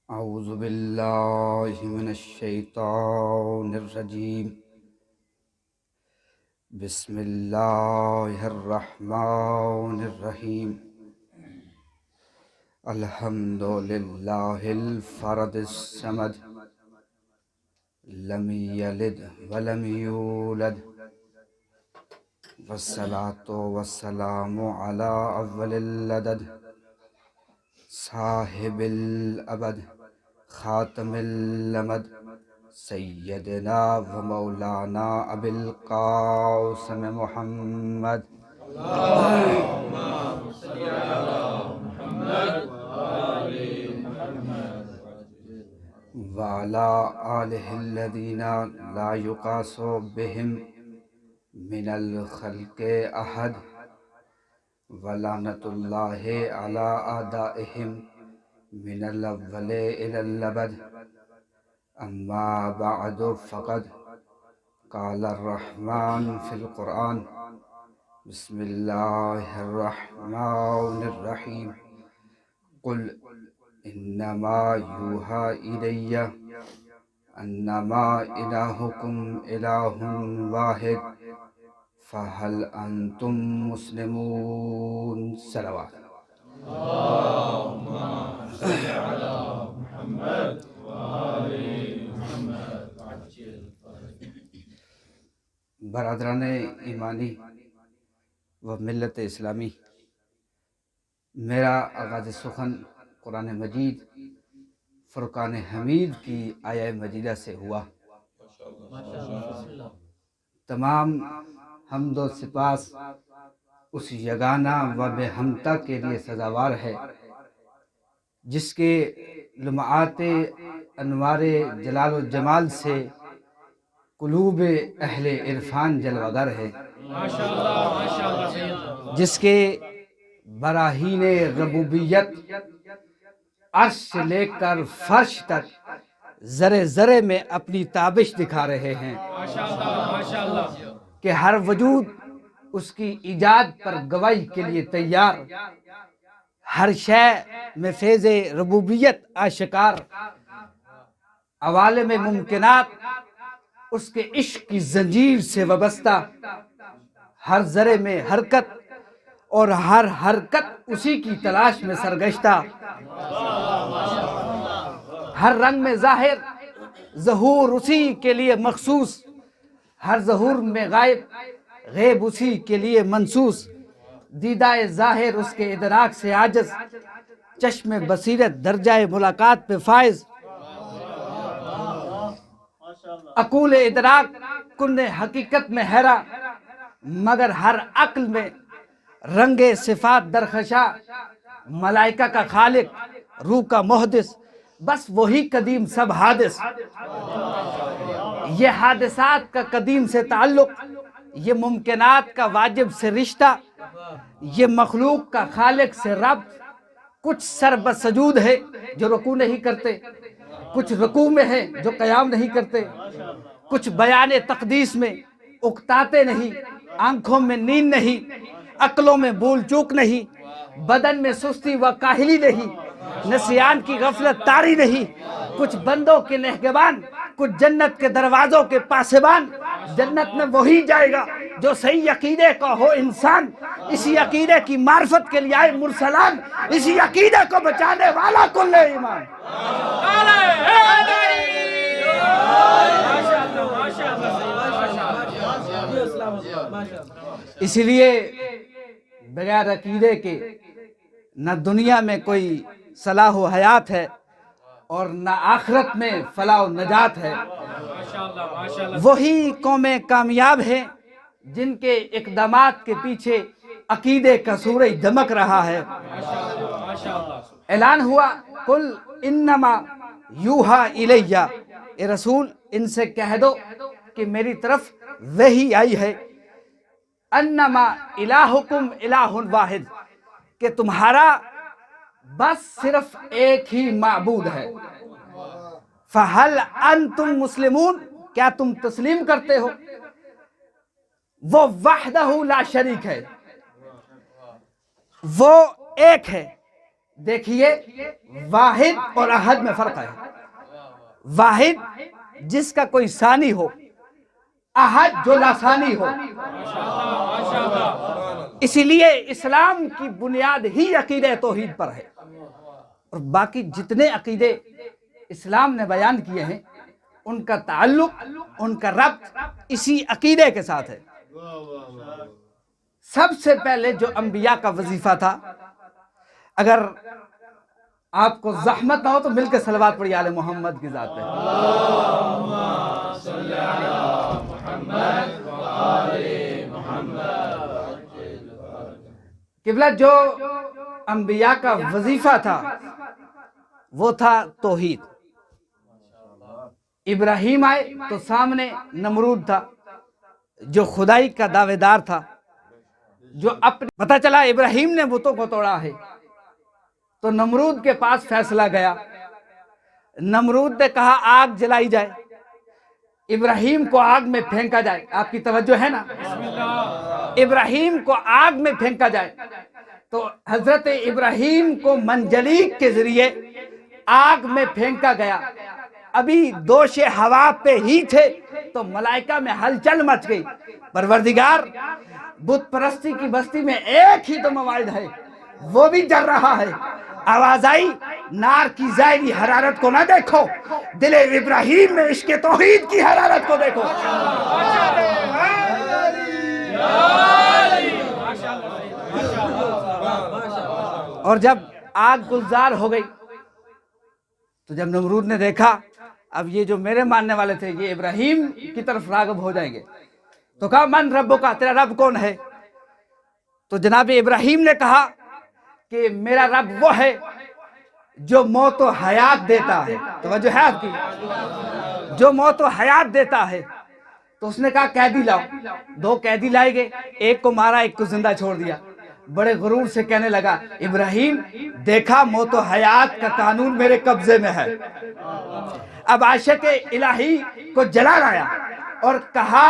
اعوذ باللہ من الشیطان الرجیم بسم اللہ الرحمن الرحیم الحمد للہ الفرد الصمد لم یلد ولم یولد والصلاة والسلام علی اول العدد صاحب الابد خاتم الامد سیدنا و مولانا ابی القاسم محمد وعلی آلہ الذین لا یقاس بہم من الخلق احد ولعنت اللہ علی اعدائہم من الاول الی الابد اما بعد فقد قال الرحمن فی القرآن بسم اللہ الرحمن الرحیم قل انما یوحی الی انما الہکم الہ واحد فہل انتم مسلمون صلوات برادران ایمانی و ملت اسلامی، میرا آغاز سخن قرآن مجید فرقان حمید کی آیہ مجیدہ سے ہوا۔ تمام حمد و سپاس اس یگانہ و بے ہمتا کے لیے سزاوار ہے جس کے لمعات انوار جلال و جمال سے قلوب اہل عرفان جلوگر ہے، جس کے براہین ربوبیت عرش سے لے کر فرش تک ذرے ذرے میں اپنی تابش دکھا رہے ہیں کہ ہر وجود اس کی ایجاد پر گواہی کے لیے تیار، ہر شے میں فیض ربوبیت آشکار، عوالم ممکنات اس کے عشق کی زنجیر سے وابستہ، ہر ذرے میں حرکت اور ہر حرکت اسی کی تلاش میں سرگشتہ، ہر رنگ میں ظاہر ظہور اسی کے لیے مخصوص، ہر ظہور میں غائب غیب اسی کے لیے منصوص، دیدہ ظاہر اس کے ادراک سے عاجز، چشم بصیرت درجہ ملاقات پہ فائز، عقول ادراک کن حقیقت میں حیرہ، مگر ہر عقل میں رنگ صفات درخشاں، ملائکہ کا خالق روح کا محدث، بس وہی قدیم سب حادث، یہ حادثات کا قدیم سے تعلق، یہ ممکنات کا واجب سے رشتہ، یہ مخلوق کا خالق سے ربط، کچھ سر بسجود ہے جو رکوع نہیں کرتے، کچھ رکوع میں ہے جو قیام نہیں کرتے، کچھ بیان تقدیس میں اکتاتے نہیں، آنکھوں میں نیند نہیں، عقلوں میں بھول چوک نہیں، بدن میں سستی و کاہلی نہیں، نسیان کی غفلت طاری نہیں، کچھ بندوں کے نگہبان، کچھ جنت کے دروازوں کے پاسبان، جنت میں وہی جائے گا جو صحیح عقیدے کا ہو انسان، اسی عقیدے کی معرفت کے لیے آئے مرسلان، اسی عقیدے کو بچانے والا کل ایمان۔ اسی لیے بغیر عقیدے کے نہ دنیا میں کوئی صلاح و حیات ہے اور نہ آخرت میں فلاح و نجات ہے۔ وہی قومیں کامیاب ہیں جن کے اقدامات کے پیچھے عقیدے کا سورج دمک رہا ہے۔ اعلان ہوا قل انما یوحی الیہ، اے رسول ان سے کہہ دو کہ میری طرف وحی آئی ہے، انما الہکم الہ واحد، کہ تمہارا بس صرف ایک ہی معبود ہے، فہل انتم مسلمون، کیا تم تسلیم کرتے ہو؟ وہ وحدہ لا شریک ہے، وہ ایک ہے، دیکھیے واحد اور احد میں فرق ہے. واحد جس کا کوئی ثانی ہو، احد جو لاسانی ہو. اسی لیے اسلام کی بنیاد ہی عقیدہ توحید پر ہے، اور باقی جتنے عقیدے اسلام نے بیان کیے ہیں ان کا تعلق، ان کا ربط اسی عقیدے کے ساتھ ہے. سب سے پہلے جو انبیاء کا وظیفہ تھا، اگر آپ کو زحمت نہ ہو تو مل کے صلوات پڑھیے آل محمد کی ذات پہ. قبلہ جو انبیاء کا وظیفہ تھا وہ تھا توحید. ابراہیم آئے تو سامنے نمرود تھا جو خدائی کا دعوے دار تھا، جو اپنے پتہ چلا ابراہیم نے بتوں کو توڑا ہے تو نمرود کے پاس فیصلہ گیا. نمرود نے کہا آگ جلائی جائے، ابراہیم کو آگ میں پھینکا جائے. آپ کی توجہ ہے نا؟ ابراہیم کو آگ میں پھینکا جائے تو حضرت ابراہیم کو منجلیق کے ذریعے آگ میں پھینکا گیا. ابھی دوش ہوا پہ ہی تھے تو ملائکہ میں ہلچل مچ گئی. پروردگار، بت پرستی کی بستی میں ایک ہی تو موعد ہے، وہ بھی جل رہا ہے. آواز آئی نار کی ظاہری حرارت کو نہ دیکھو، دل ابراہیم میں عشق توحید کی حرارت کو دیکھو. اور جب آگ گلزار ہو گئی تو جب نمرود نے دیکھا اب یہ جو میرے ماننے والے تھے یہ ابراہیم کی طرف راغب ہو جائیں گے تو کہا من ربک کا، تیرا رب کون ہے؟ تو جناب ابراہیم نے کہا کہ میرا رب وہ ہے جو موت و حیات دیتا ہے. توجہ ہے آپ کی؟ جو موت و حیات دیتا ہے. تو اس نے کہا قیدی لاؤ. 2 قیدی لائے گئے، ایک کو مارا ایک کو زندہ چھوڑ دیا. بڑے غرور سے کہنے لگا ابراہیم دیکھا موت و حیات کا قانون میرے قبضے میں ہے. اب عاشق الہی کو جلا لایا اور کہا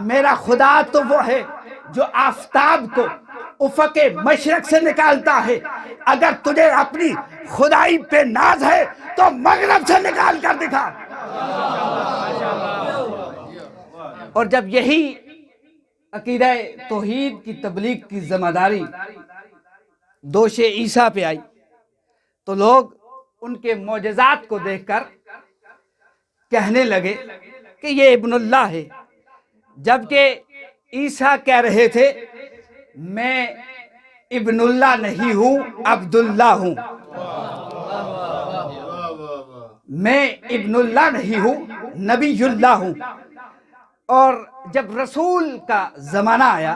میرا خدا تو وہ ہے جو آفتاب کو افق مشرق سے نکالتا ہے، اگر تجھے اپنی خدائی پہ ناز ہے تو مغرب سے نکال کر دکھا. اور جب یہی عقیدہ توحید کی تبلیغ کی ذمہ داری دوش عیسیٰ پہ آئی تو لوگ ان کے معجزات کو دیکھ کر کہنے لگے کہ یہ ابن اللہ ہے، جبکہ عیسیٰ کہہ رہے تھے میں ابن اللہ نہیں ہوں، عبداللہ ہوں. میں ابن اللہ نہیں ہوں، نبی اللہ ہوں. اور جب رسول کا زمانہ آیا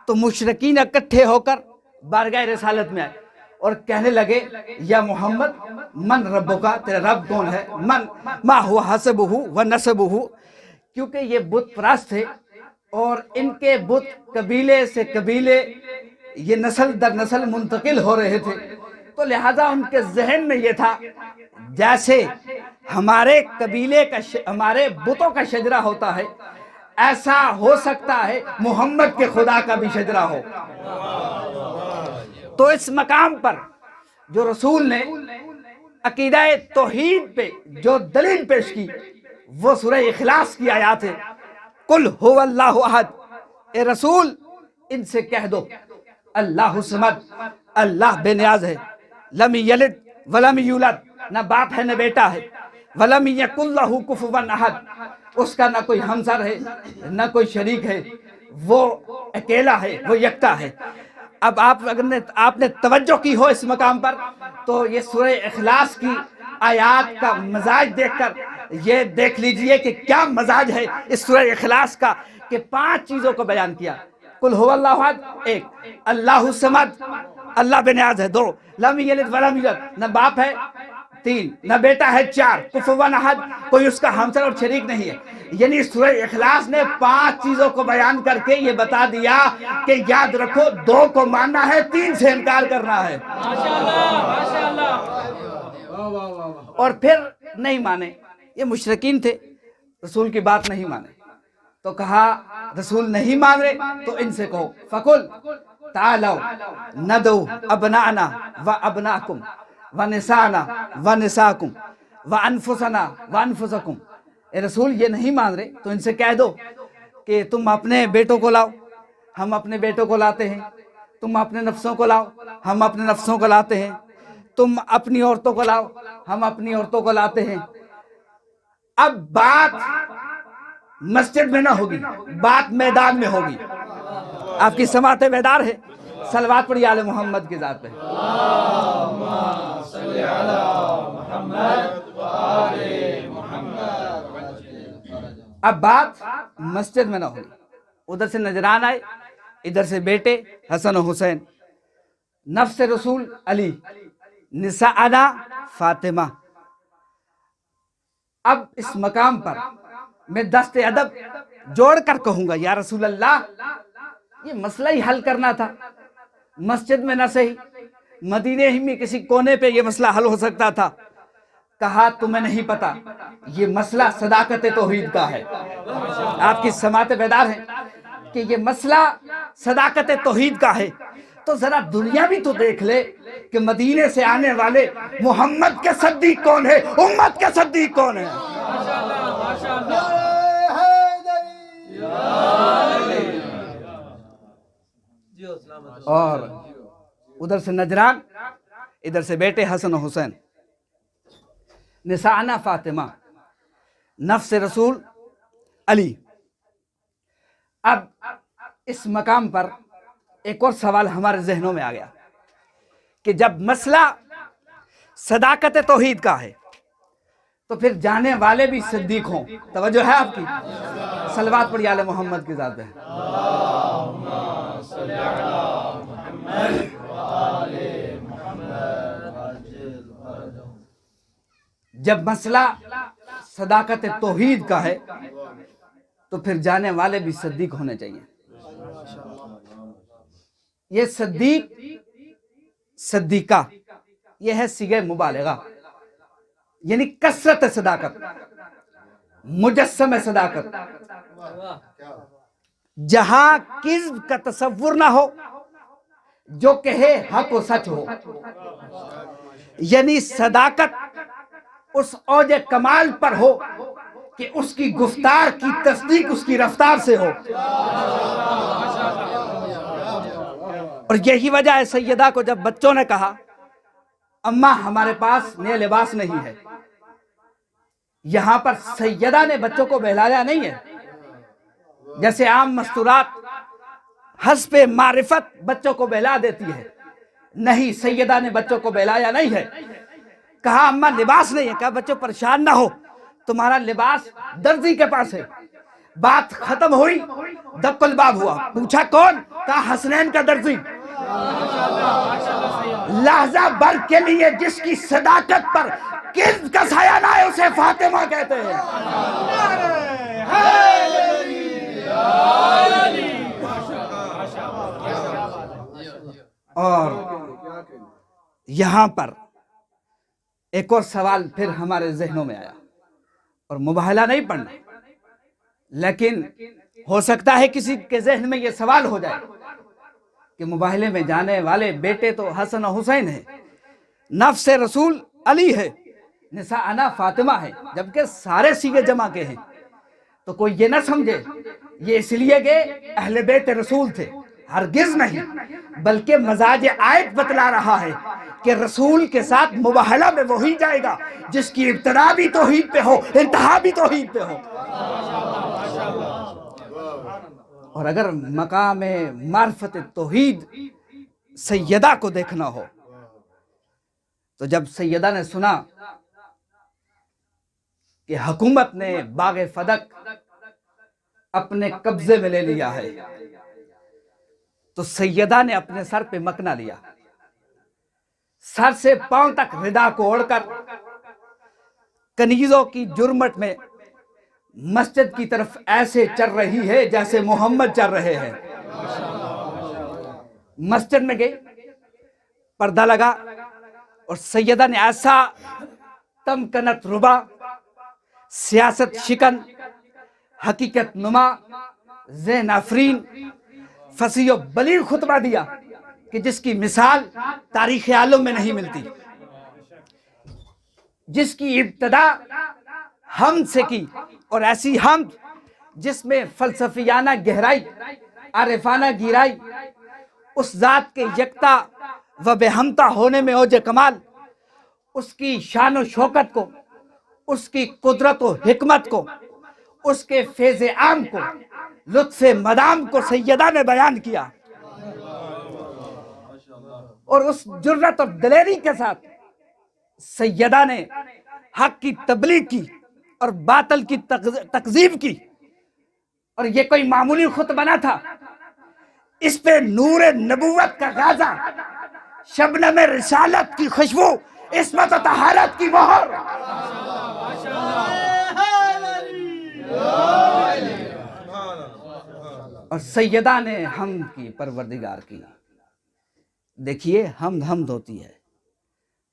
تو مشرکین اکٹھے ہو کر بارگاہ رسالت میں آئے اور کہنے لگے یا محمد من ربک کا، تیرا رب کون ہے؟ من ما ہوا حسبہ و نسبہ. کیونکہ یہ بت پرست تھے اور ان کے بت قبیلے سے قبیلے یہ نسل در نسل منتقل ہو رہے تھے، تو لہٰذا ان کے ذہن میں یہ تھا جیسے ہمارے قبیلے کا ہمارے بتوں کا شجرہ ہوتا ہے ایسا ہو سکتا ہے محمد کے خدا کا بھی شجرہ ہو. تو اس مقام پر جو رسول نے عقیدہ توحید پہ جو دلیل پیش کی وہ سورہ اخلاص کی آیات ہے. قل هو اللہ احد، اے رسول ان سے کہہ دو اللہ الصمد، اللہ بے نیاز ہے. لم یلد ولم یولد، نہ باپ ہے نہ بیٹا ہے. ولم یکن لہ کفوا احد، اس کا نہ کوئی ہمسر ہے نہ کوئی شریک ہے، وہ اکیلا ہے، وہ یکتا ہے. اب آپ نے توجہ کی ہو اس مقام پر تو یہ سورہ اخلاص کی آیات کا مزاج دیکھ کر یہ دیکھ لیجئے کہ کیا مزاج ہے اس سورہ اخلاص کا کہ 5 چیزوں کو بیان کیا. قل هو اللہ احد 1، اللہ الصمد اللہ بے نیاز ہے 2، لم یلد ولم یولد نہ باپ ہے 3، نہ بیٹا ہے 4، کفوا احد کوئی اس کا ہمسر اور شریک نہیں ہے. یعنی سورہ اخلاص نے 5 چیزوں کو بیان کر کے یہ بتا دیا کہ یاد رکھو 2 کو ماننا ہے 3 سے انکار کرنا ہے. اور پھر نہیں مانے، یہ مشرکین تھے، رسول کی بات نہیں مانے تو کہا رسول نہیں مان رہے تو ان سے کہو فقل تعالوا ندعو ابناءنا وابناءکم ونساءنا ونساءکم وانفسنا وانفسکم. اے رسول یہ نہیں مان رہے تو ان سے کہہ دو کہ تم اپنے بیٹوں کو لاؤ، ہم اپنے بیٹوں کو لاتے ہیں، تم اپنے نفسوں کو لاؤ، ہم اپنے نفسوں کو لاتے ہیں، تم اپنی عورتوں کو لاؤ، ہم اپنی عورتوں کو لاتے ہیں. اب بات مسجد میں نہ ہوگی، بات میدان میں ہوگی. آپ کی سماعت بیدار ہے؟ صلوات پڑھی آل محمد کی ذات پہ. اب بات مسجد میں نہ ہوگی. ادھر سے نجران آئے، ادھر سے بیٹے حسن و حسین، نفس رسول علی، نساءنا فاطمہ. اب اس مقام پر میں دست ادب جوڑ کر کہوں گا یا رسول اللہ یہ مسئلہ ہی حل کرنا تھا، مسجد میں نہ صحیح مدینے ہی میں کسی کونے پہ یہ مسئلہ حل ہو سکتا تھا. کہا تمہیں نہیں پتا یہ مسئلہ صداقت توحید کا ہے. آپ کی سماعت بیدار ہے کہ یہ مسئلہ صداقت توحید کا ہے. تو ذرا دنیا بھی تو دیکھ لے کہ مدینے سے آنے والے محمد کے صدیق کون ہے، امت کے صدیق کون ہے. اور ادھر سے نجران، ادھر سے بیٹے حسن و حسین، نساءنا فاطمہ، نفس رسول علی. اب اس مقام پر ایک اور سوال ہمارے ذہنوں میں آ گیا کہ جب مسئلہ صداقت توحید کا ہے تو پھر جانے والے بھی صدیق ہوں. توجہ ہے آپ کی؟ صلوات پڑھی آل محمد کی ذات پہ. جب مسئلہ صداقت توحید کا ہے تو پھر جانے والے بھی صدیق ہونے چاہیے. یہ صدیق، صدیقہ، یہ ہے صیغہ مبالغہ، یعنی کثرت صداقت، مجسم صداقت. جہاں کذب کا تصور نہ ہو، جو کہے حق و سچ ہو. یعنی صداقت اس اوج کمال پر ہو کہ اس کی گفتار کی تصدیق اس کی رفتار سے ہو. اور یہی وجہ ہے سیدہ کو جب بچوں نے کہا اماں ہمارے پاس نیا لباس نہیں ہے، یہاں پر سیدہ نے بچوں کو بہلایا نہیں ہے. جیسے عام مستورات حسب معرفت بچوں کو بہلا دیتی ہے، نہیں، سیدہ نے بچوں کو بہلایا نہیں ہے. کہا اماں لباس نہیں ہے. کہا بچوں پریشان نہ ہو، تمہارا لباس درزی کے پاس ہے. بات ختم ہوئی، دق الباب ہوا. پوچھا کون؟ کہا حسنین کا درزی. لحظہ بھر کے لیے جس کی صداقت پر کذب کا سایہ نہ آئے اسے فاطمہ کہتے ہیں. اور یہاں پر ایک اور سوال پھر ہمارے ذہنوں میں آیا، اور مباہلہ نہیں پڑھنا، لیکن ہو سکتا ہے کسی کے ذہن میں یہ سوال ہو جائے کہ مباہلے میں جانے والے بیٹے تو حسن و حسین ہیں، نفس رسول علی ہے، نساءنا فاطمہ ہے، جبکہ سارے صیغے جمع کے ہیں. تو کوئی یہ نہ سمجھے یہ اس لیے کہ اہل بیت رسول تھے، ہرگز نہیں، بلکہ مزاج آیت بتلا رہا ہے کہ رسول کے ساتھ مباہلہ میں وہی جائے گا جس کی ابتدا بھی توحید پہ ہو، انتہا بھی توحید پہ ہو. اور اگر مقام معرفت توحید سیدہ کو دیکھنا ہو تو جب سیدہ نے سنا کہ حکومت نے باغ فدق اپنے قبضے میں لے لیا ہے تو سیدہ نے اپنے سر پہ مکنا لیا، سر سے پاؤں تک ردا کو اوڑھ کر کنیزوں کی جرمٹ میں مسجد کی طرف ایسے چل رہی ہے جیسے محمد چل رہے ہیں. مسجد میں گئی، پردہ لگا، اور سیدہ نے ایسا تمکنت ربا، سیاست شکن، حقیقت نما، ذہن افرین، فصیح و بلیغ خطبہ دیا کہ جس کی مثال تاریخ عالم میں نہیں ملتی، جس کی ابتدا حمد سے کی، اور ایسی حمد جس میں فلسفیانہ گہرائی، عارفانہ گہرائی، اس ذات کے یکتا و بے ہمتا ہونے میں اوج کمال، اس کی شان و شوکت کو، اس کی قدرت و حکمت کو، اس کے فیض عام کو، لطف مدام کو سیدہ نے بیان کیا، اور اس جرأت اور دلیری کے ساتھ سیدہ نے حق کی تبلیغ کی اور باطل کی تکذیب کی۔ اور یہ کوئی معمولی خطبہ نہ تھا، اس پہ نور نبوت کا غازہ، شبنم رسالت کی خوشبو، عصمت و طہارت کی مہر، اور سیدہ نے حمد کی، پروردگار کی۔ دیکھیے حمد حمد ہوتی ہے،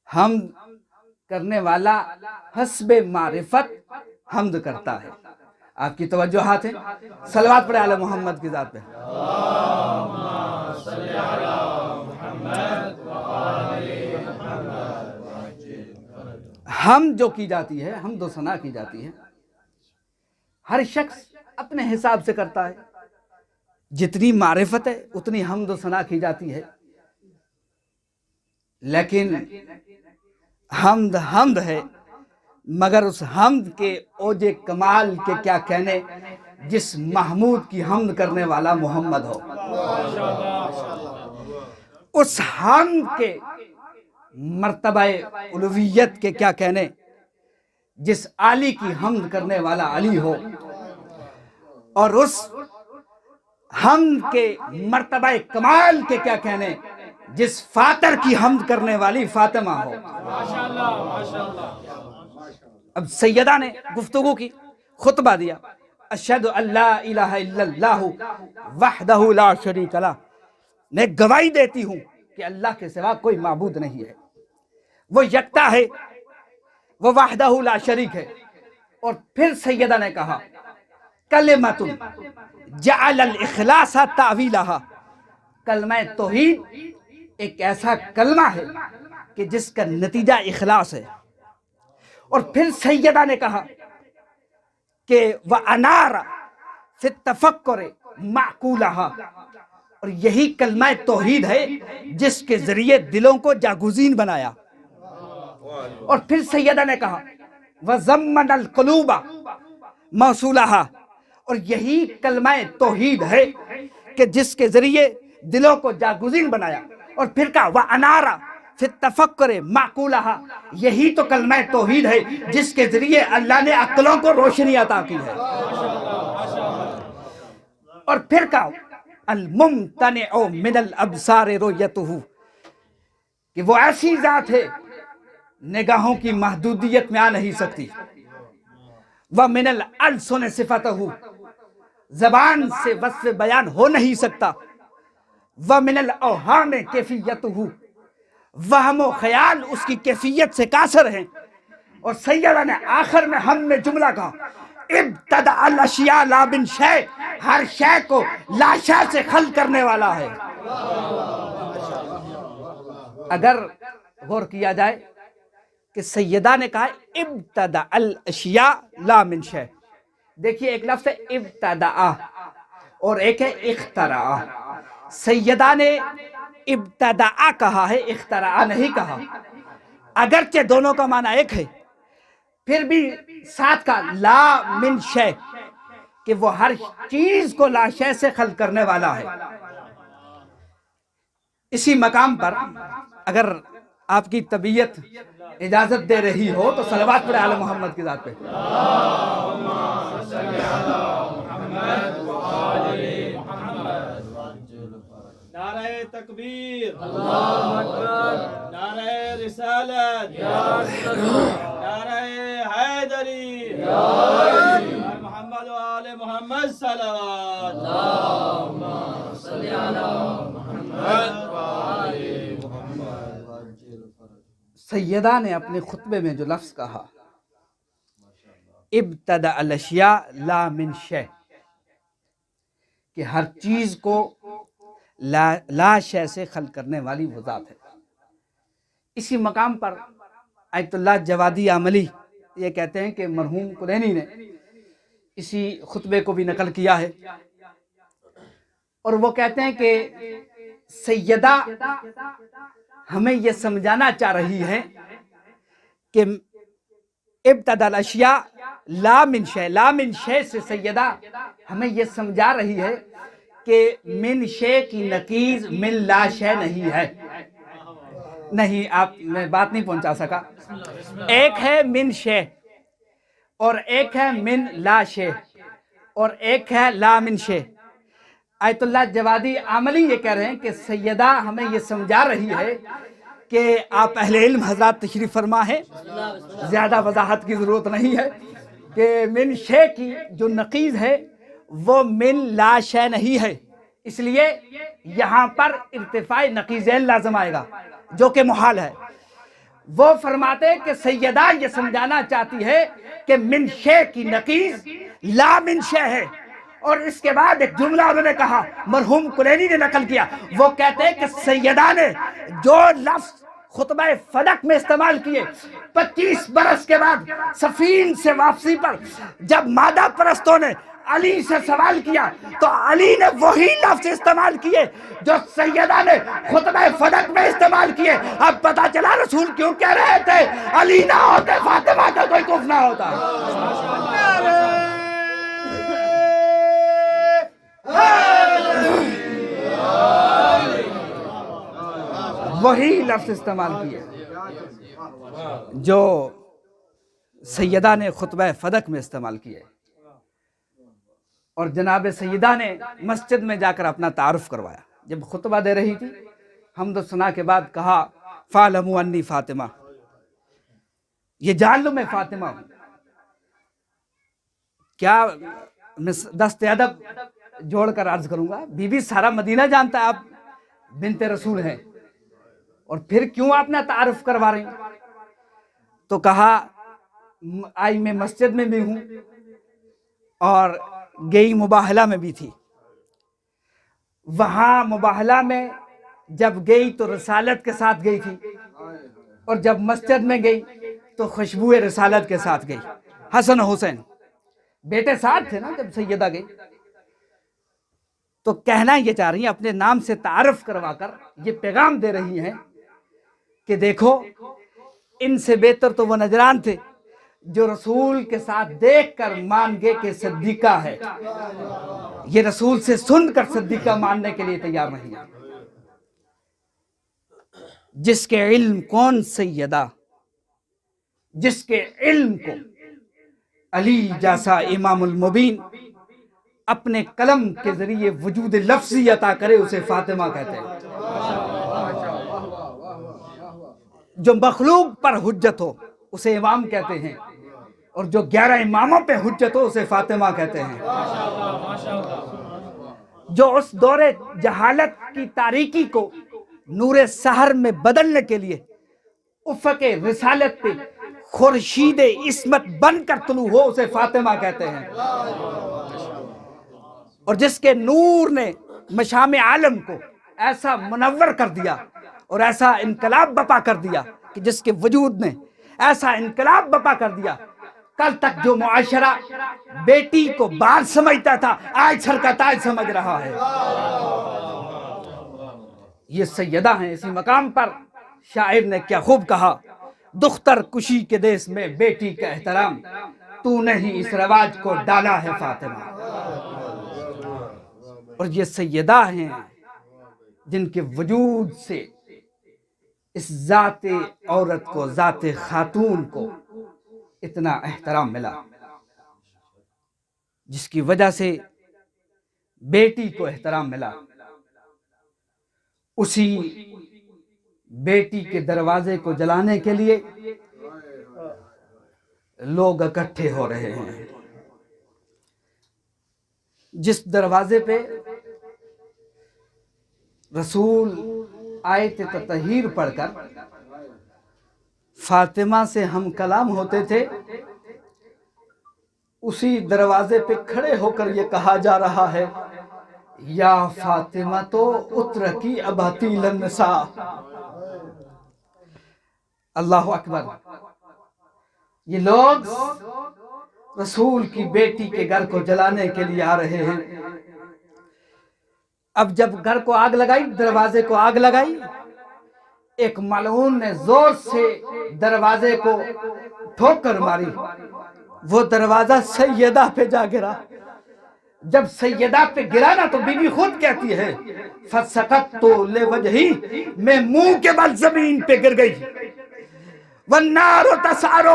حمد کرنے والا حسب معرفت حمد کرتا ہے۔ آپ کی توجہات ہیں، صلوات پڑھے آل محمد کی ذات پہ۔ حمد جو کی جاتی ہے، حمد و ثنا کی جاتی ہے، ہر شخص اپنے حساب سے کرتا ہے، جتنی معرفت ہے اتنی حمد و ثنا کی جاتی ہے، لیکن حمد حمد ہے، مگر اس حمد کے اوج کمال کے کیا کہنے جس محمود کی حمد کرنے والا محمد ہو، اس حمد کے مرتبہ الوہیت کے کیا کہنے جس علی کی حمد کرنے والا علی ہو، اور اس حمد کے مرتبہ کمال کے کیا کہنے جس فاتر کی حمد کرنے والی فاطمہ ہو۔ اب سیدہ نے گفتگو کی، خطبہ دیا، اشہد ان لا الہ الا اللہ وحدہ لا شریک لہ، میں گواہی دیتی ہوں کہ اللہ کے سوا کوئی معبود نہیں ہے، وہ یکتا ہے، وہ وحدہ لا شریک ہے۔ اور پھر سیدہ نے کہا کلمۃ جعل الاخلاص تعویلہا، کلمہ توحید ایک ایسا کلمہ ہے کہ جس کا نتیجہ اخلاص ہے۔ اور پھر سیدہ نے کہا کہ وَأَنَارَ فِي التَّفَكُّرِ مَعْقُولَهَا، اور یہی کلمہ توحید ہے جس کے ذریعے دلوں کو جاگزین بنایا۔ اور پھر سیدہ نے کہا وَزَمَّنَ الْقُلُوبَ مَوْصُولَهَا، اور یہی کلمہ توحید ہے کہ جس کے ذریعے دلوں کو جاگزین بنایا۔ اور پھر کہا وَأَنَارَ فِي التَّفَكُّرِ مَعْقُولَهَا، یہی تو کلمہ توحید ہے جس کے ذریعے اللہ نے عقلوں کو روشنی عطا کی ہے۔ اور پھر کہا الممتنع من الابصار رؤیتہ، کہ وہ ایسی ذات ہے نگاہوں کی محدودیت میں آ نہیں سکتی۔ وَمِنَ الْأَلْسُنِ صِفَتَهُ، زبان سے وصف بیان ہو نہیں سکتا۔ وَمِنَ الْأَوْهَامِ کیفیتہ، وہم و خیال اس کی کیفیت سے قاصر ہیں۔ اور سیدہ نے آخر میں ہم نے جملہ کہا ابتدع الاشیاء لا من شیء، ہر شے کو لا شے سے خلق کرنے والا ہے۔ اگر غور کیا جائے کہ سیدہ نے کہا ابتدع الاشیاء لا من شیء، دیکھیے ایک لفظ ہے ابتدع اور ایک ہے اخترع۔ سیدہ نے ابتدع کہا ہے، اخترع نہیں کہا، اگرچہ دونوں کا معنی ایک ہے، پھر بھی ساتھ کا لا من شے، کہ وہ ہر چیز کو لا شے سے خلق کرنے والا ہے۔ اسی مقام پر اگر آپ کی طبیعت اجازت دے رہی ہو تو صلوات پڑھے آل محمد کی ذات پہ۔ نعرہ تکبیر، اللہ اکبر، نعرہ رسالت، نعرہ حیدری، محمد و آل محمد صلوات، اللہم صلی علی محمد و آل محمد۔ سیدہ نے اپنے خطبے میں جو لفظ کہا ابتدع الاشیاء لا من شیء، کہ ہر چیز کو لا شے سے خلق کرنے والی وہ ذات ہے۔ اسی مقام پر آیت اللہ جوادی عملی یہ کہتے ہیں کہ مرحوم کلینی نے اسی خطبے کو بھی نقل کیا ہے، اور وہ کہتے ہیں کہ سیدہ ہمیں یہ سمجھانا چاہ رہی ہے کہ ابتداء الاشیاء لا من شے سے سیدہ ہمیں یہ سمجھا رہی ہے کہ من شے کی نقیض من لا شے نہیں ہے۔ نہیں، آپ میں بات نہیں پہنچا سکا۔ ایک ہے من شے اور ایک ہے من لا شے اور ایک ہے لا من شے۔ آیت اللہ جوادی عملی یہ کہہ رہے ہیں کہ سیدہ ہمیں یہ سمجھا رہی ہے کہ آپ اہل علم حضرات تشریف فرما ہے، زیادہ وضاحت کی ضرورت نہیں ہے، کہ من شے کی جو نقیض ہے وہ من لا شے نہیں ہے، اس لیے یہاں پر ارتفاع نقیضین لازم آئے گا جو کہ محال ہے۔ وہ فرماتے کہ سیدہ یہ سمجھانا چاہتی ہے کہ من شے کی نقیض لا من شے ہے، اور اس کے بعد ایک جملہ انہوں نے کہا، مرحوم کلینی نے نقل کیا، وہ کہتے ہیں کہ سیدہ نے جو لفظ خطبہ فدق میں استعمال کیے 25 برس کے بعد سفین سے واپسی پر جب مادہ پرستوں نے علی سے سوال کیا تو علی نے وہی لفظ استعمال کیے جو سیدہ نے خطبہ فدق میں استعمال کیے۔ اب پتہ چلا رسول کیوں کہہ رہے تھے علی نہ ہوتے فاطمہ کا کوئی کفر نہ ہوتا۔ وہی لفظ استعمال کیے جو سیدہ نے خطبہ فدق میں استعمال کیے، اور جناب سیدہ نے مسجد میں جا کر اپنا تعارف کروایا۔ جب خطبہ دے رہی تھی حمد و ثنا کے بعد کہا فَاعْلَمُوا أَنِّي فاطمہ، یہ جان لو میں فاطمہ ہوں۔ کیا میں دست ادب جوڑ کر عرض کروں گا، بی بی سارا مدینہ جانتا ہے آپ بنت رسول ہیں، اور پھر کیوں آپ نے تعارف کروا رہی ہیں؟ تو کہا آئی میں مسجد میں بھی ہوں اور گئی مباہلہ میں بھی تھی۔ وہاں مباہلہ میں جب گئی تو رسالت کے ساتھ گئی تھی، اور جب مسجد میں گئی تو خوشبو رسالت کے ساتھ گئی۔ حسن حسین بیٹے ساتھ تھے نا جب سیدہ گئی۔ تو کہنا یہ چاہ رہی ہیں، اپنے نام سے تعارف کروا کر یہ پیغام دے رہی ہیں کہ دیکھو ان سے بہتر تو وہ نجران تھے جو رسول کے ساتھ دیکھ کر مان گئے کہ صدیقہ ہے، یہ رسول سے سن کر صدیقہ ماننے کے لیے تیار نہیں ہے۔ جس کے علم کون سیدہ، جس کے علم کو علی جیسا امام المبین اپنے قلم کے ذریعے وجود لفظی عطا کرے اسے فاطمہ کہتے ہیں۔ جو مخلوق پر حجت ہو اسے امام کہتے ہیں، اور جو 11 اماموں پہ حجت ہو اسے فاطمہ کہتے ہیں۔ جو اس دور جہالت کی تاریکی کو نور سحر میں بدلنے کے لیے افق رسالت پہ خورشید عصمت بن کر طلوع ہو اسے فاطمہ کہتے ہیں، اور جس کے نور نے مشام عالم کو ایسا منور کر دیا اور ایسا انقلاب برپا کر دیا کہ جس کے وجود نے ایسا انقلاب برپا کر دیا، کل تک جو معاشرہ بیٹی کو بار سمجھتا تھا آج سر کا تاج سمجھ رہا ہے۔ یہ سیدہ ہیں۔ اسی مقام پر شاعر نے کیا خوب کہا، دختر کشی کے دیس میں بیٹی کا احترام، تو نے ہی اس رواج کو ڈالا ہے فاطمہ۔ اور یہ سیدہ ہیں جن کے وجود سے اس ذات عورت کو، ذات خاتون کو اتنا احترام ملا، جس کی وجہ سے بیٹی کو احترام ملا۔ اسی بیٹی کے دروازے کو جلانے کے لیے لوگ اکٹھے ہو رہے ہیں۔ جس دروازے پہ رسول آیت تطہیر پڑھ کر فاطمہ سے ہم کلام ہوتے تھے، اسی دروازے پہ کھڑے ہو کر یہ کہا جا رہا ہے یا فاطمہ تو اترکی اباطیل النساء۔ اللہ اکبر۔ یہ لوگ رسول کی بیٹی کے گھر کو جلانے کے لیے آ رہے ہیں۔ اب جب گھر کو آگ لگائی، دروازے کو آگ لگائی، ایک ملعون نے زور سے دروازے کو ٹھوکر ماری، وہ دروازہ سیدہ پہ جا گرا۔ جب سیدہ پہ گرا نا تو بی بی خود کہتی ہے فسقطت لوجہی، میں منہ کے بل زمین پہ گر گئی۔ والنار تسعر،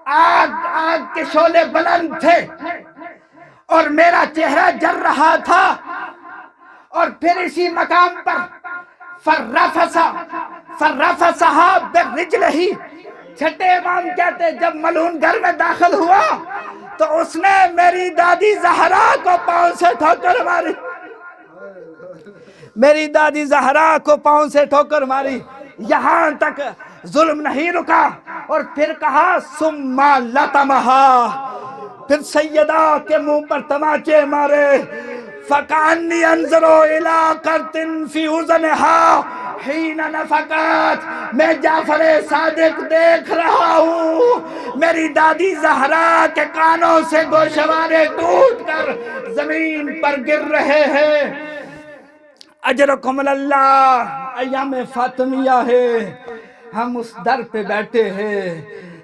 آگ کے شعلے بلند تھے اور میرا چہرہ جل رہا تھا۔ اور پھر اسی مقام پر فرفسہا برجلہ، چھٹے امام کہتے جب ملعون گھر میں داخل ہوا تو اس نے میری دادی زہرا کو پاؤں سے ٹھوکر ماری، میری دادی زہرا کو پاؤں سے ٹھوکر ماری۔ یہاں تک ظلم نہیں رکا اور پھر کہا ثم لطمہا، پھر سیدہ کے منہ پر تماچے مارے۔ فَكَأَنِّي أَنظُرُ إِلَىٰ قَرْطٍ فِي أُذُنِهَا حِينَ نَفَخَتْ، میں جعفر صادق دیکھ رہا ہوں میری دادی زہرا کے کانوں سے گوشوارے ٹوٹ کر زمین پر گر رہے ہیں۔ اجرکم اللہ، ایام فاطمیہ ہے، ہم اس در پہ بیٹھے ہیں،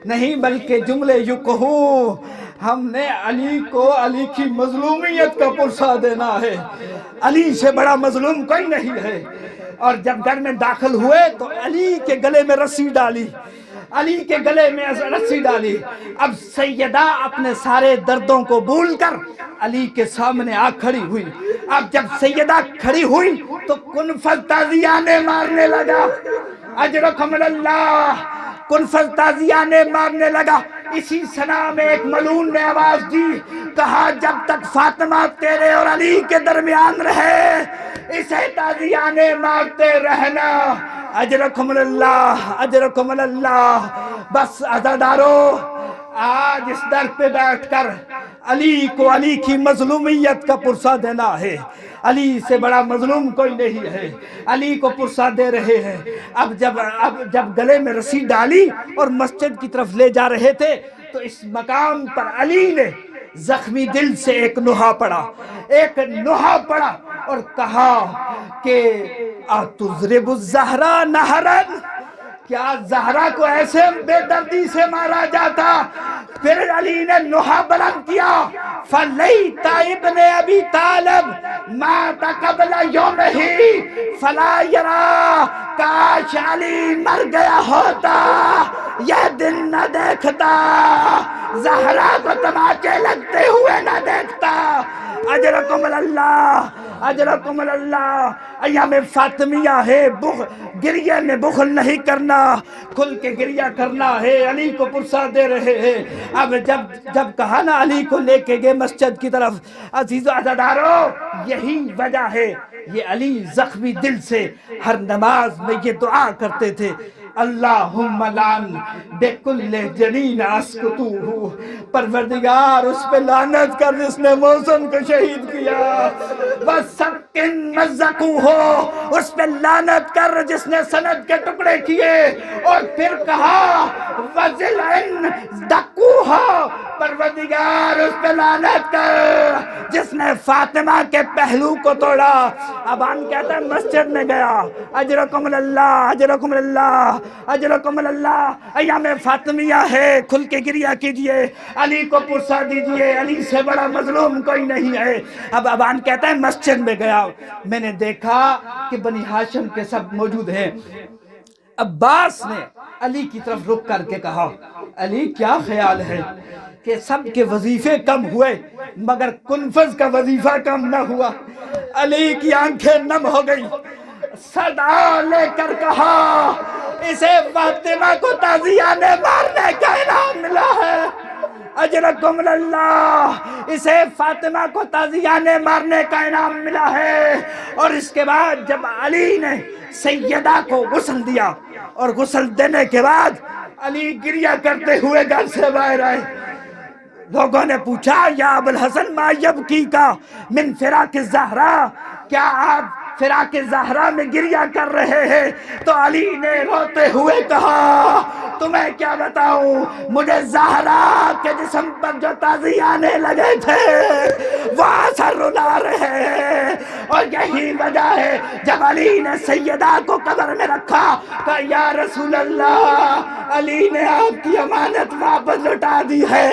نہیں بلکہ جملے یوں کہوں ہم نے علی کو علی کی مظلومیت کا پرسہ دینا ہے۔ علی سے بڑا مظلوم کوئی نہیں ہے۔ اور جب گھر میں داخل ہوئے تو علی کے گلے میں رسی ڈالی، علی کے گلے میں رسی ڈالی۔ اب سیدہ اپنے سارے دردوں کو بھول کر علی کے سامنے آ کھڑی ہوئی۔ اب جب سیدہ کھڑی ہوئی تو کنفذ تازیانے مارنے لگا، اجرکم اللہ، کنفذ تازیانے مارنے لگا۔ اسی سنا میں ایک ملعون نے آواز دی، کہا جب تک فاطمہ تیرے اور علی کے درمیان رہے اسے تازیانے مارتے رہنا۔ اجرکم اللہ، اجرکم اللہ۔ بس عزادارو، آج اس در پہ بیٹھ کر علی کو علی کی مظلومیت کا پرسہ دینا ہے۔ علی سے بڑا مظلوم کوئی نہیں ہے، علی کو پرسہ دے رہے ہیں۔ اب جب گلے میں رسی ڈالی اور مسجد کی طرف لے جا رہے تھے تو اس مقام پر علی نے زخمی دل سے ایک نوحہ پڑھا اور کہا کہ اتضرب الزہرا نہرا، کیا زہرا کو ایسے بے دردی سے مارا جاتا؟ پھر علی نے نوحہ بلند کیا، فَلَيْتَ ابْنَ أَبِي طَالِبٍ مَاتَ قَبْلَ يَوْمِهِ فَلَا يَرَىٰ، کاش علی مر گیا ہوتا یہ دن نہ دیکھتا، زہرا کو تماچے لگتے ہوئے نہ دیکھتا۔ اجرکم اللہ، اجرکم اللہ۔ ایام فاطمیہ ہے، گریہ میں بخل نہیں کرنا، کھل کے گریہ کرنا ہے۔ علی کو پرسہ دے رہے ہیں۔ اب جب کہا نا علی کو لے کے گئے مسجد کی طرف، عزیز و عزادارو، یہی وجہ ہے یہ علی زخمی دل سے ہر نماز میں یہ دعا کرتے تھے، اللہم لعن بکل جنین اسقطوہ، پروردگار اس پہ لعنت کر جس نے محسن کو شہید کیا، وَسَقٍ مَزَّقُوہُ، اس پہ لعنت کر جس نے سند کے ٹکڑے کیے، اور پھر کہا وَزِلْعٍ دَقُوہُ، پروردگار اس پہ لعنت کر جس نے فاطمہ کے پہلو کو توڑا۔ ابان کہتا ہے مسجد میں گیا، اجرکم اللہ، اجرکم اللہ، اجرکم اللہ۔ ایام فاطمیہ ہے، کھل کے گریہ کیجئے، علی کو پرسہ دیجئے، علی سے بڑا مظلوم کوئی نہیں ہے۔ اب ابان کہتا ہے مسجد میں گیا، میں نے دیکھا کہ بنی ہاشم کے سب موجود ہیں۔ عباس نے علی کی طرف رک کر کے کہا، علی کیا خیال ہے کہ سب کے وظیفے کم ہوئے مگر کنفذ کا وظیفہ کم نہ ہوا؟ علی کی آنکھیں نم ہو گئی، صدا لے کر کہا اسے فاطمہ کو تازیانے مارنے کا انعام ملا ہے، اجرکم اللہ، اسے فاطمہ کو تازیانے مارنے کا انعام ملا ہے۔ اور اس کے بعد جب علی نے سیدہ کو غسل دیا اور غسل دینے کے بعد علی گریہ کرتے ہوئے گھر سے باہر آئے، لوگوں نے پوچھا یا ابوالحسن ما یبکی کا من فراق الزہرا، کیا آپ فراق زہرا میں گریہ کر رہے ہیں؟ تو علی نے روتے ہوئے کہا تمہیں کیا بتاؤں، مجھے زہرا کے جسم پر جو تازی آنے لگے تھے وہ اثر رلا رہے ہیں۔ اور یہی وجہ ہے جب علی نے سیدہ کو قبر میں رکھا کہا یا رسول اللہ، علی نے آپ کی امانت واپس لوٹا دی ہے،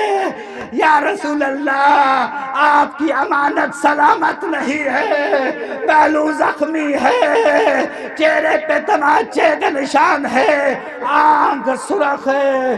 یا رسول اللہ آپ کی امانت سلامت نہیں ہے، پہلو زخمی ہے، چہرے پہ تماچے کا نشان ہے، آنکھ سرخ ہے،